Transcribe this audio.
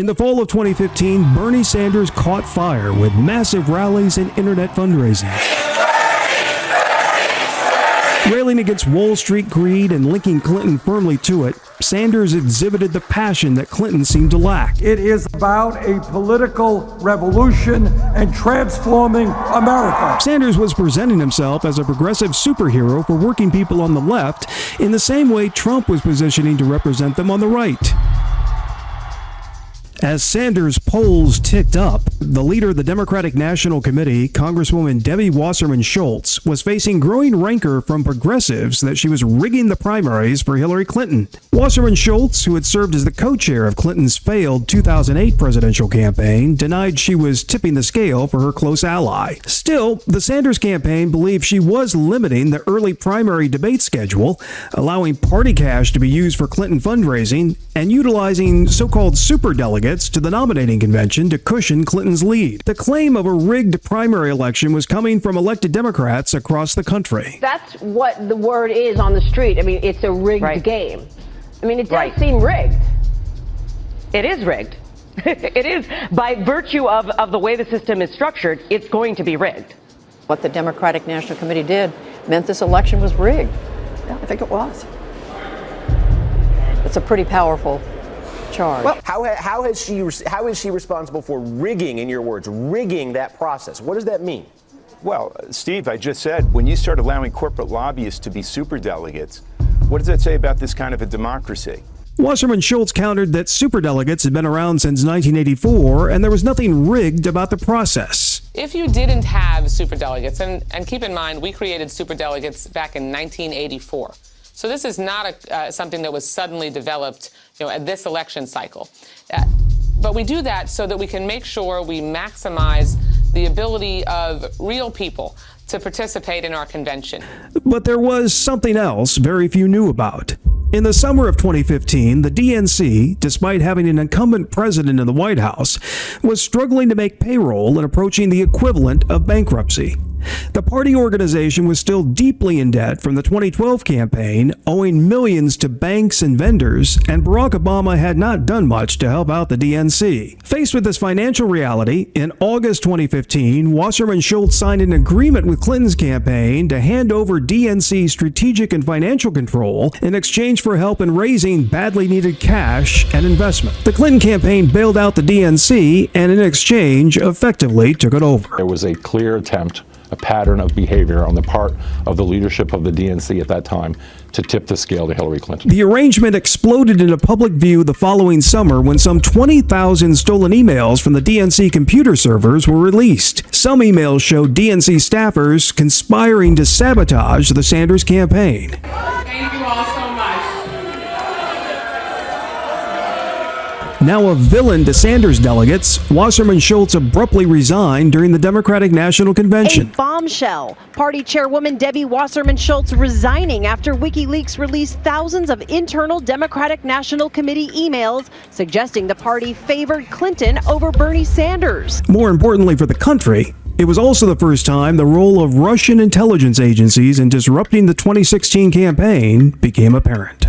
In the fall of 2015, Bernie Sanders caught fire with massive rallies and internet fundraising. Railing against Wall Street greed and linking Clinton firmly to it, Sanders exhibited the passion that Clinton seemed to lack. It is about a political revolution and transforming America. Sanders was presenting himself as a progressive superhero for working people on the left in the same way Trump was positioning to represent them on the right. As Sanders' polls ticked up, the leader of the Democratic National Committee, Congresswoman Debbie Wasserman Schultz, was facing growing rancor from progressives that she was rigging the primaries for Hillary Clinton. Wasserman Schultz, who had served as the co-chair of Clinton's failed 2008 presidential campaign, denied she was tipping the scale for her close ally. Still, the Sanders campaign believed she was limiting the early primary debate schedule, allowing party cash to be used for Clinton fundraising, and utilizing so-called superdelegates to the nominating convention to cushion Clinton's lead. The claim of a rigged primary election was coming from elected Democrats across the country. That's what the word is on the street. I mean, it's a rigged game. I mean, it does seem rigged. It is rigged. It is. By virtue of the way the system is structured, it's going to be rigged. What the Democratic National Committee did meant this election was rigged. Yeah, I think it was. It's a pretty powerful charge. Well, how is she responsible for rigging, in your words, rigging that process? What does that mean? Well, Steve, I just said, when you start allowing corporate lobbyists to be superdelegates, what does that say about this kind of a democracy? Wasserman Schultz countered that superdelegates had been around since 1984, and there was nothing rigged about the process. If you didn't have superdelegates, and keep in mind, we created superdelegates back in 1984. So this is not something that was suddenly developed, at this election cycle. But we do that so that we can make sure we maximize the ability of real people to participate in our convention. But there was something else very few knew about. In the summer of 2015, the DNC, despite having an incumbent president in the White House, was struggling to make payroll and approaching the equivalent of bankruptcy. The party organization was still deeply in debt from the 2012 campaign, owing millions to banks and vendors, and Barack Obama had not done much to help out the DNC. Faced with this financial reality, in August 2015, Wasserman Schultz signed an agreement with Clinton's campaign to hand over DNC strategic and financial control in exchange for help in raising badly needed cash and investment. The Clinton campaign bailed out the DNC and in exchange effectively took it over. There was a clear attempt, a pattern of behavior on the part of the leadership of the DNC at that time to tip the scale to Hillary Clinton. The arrangement exploded into public view the following summer when some 20,000 stolen emails from the DNC computer servers were released. Some emails showed DNC staffers conspiring to sabotage the Sanders campaign. Thank you all so much. Now a villain to Sanders delegates, Wasserman Schultz abruptly resigned during the Democratic National Convention. A bombshell. Party chairwoman Debbie Wasserman Schultz resigning after WikiLeaks released thousands of internal Democratic National Committee emails suggesting the party favored Clinton over Bernie Sanders. More importantly for the country, it was also the first time the role of Russian intelligence agencies in disrupting the 2016 campaign became apparent.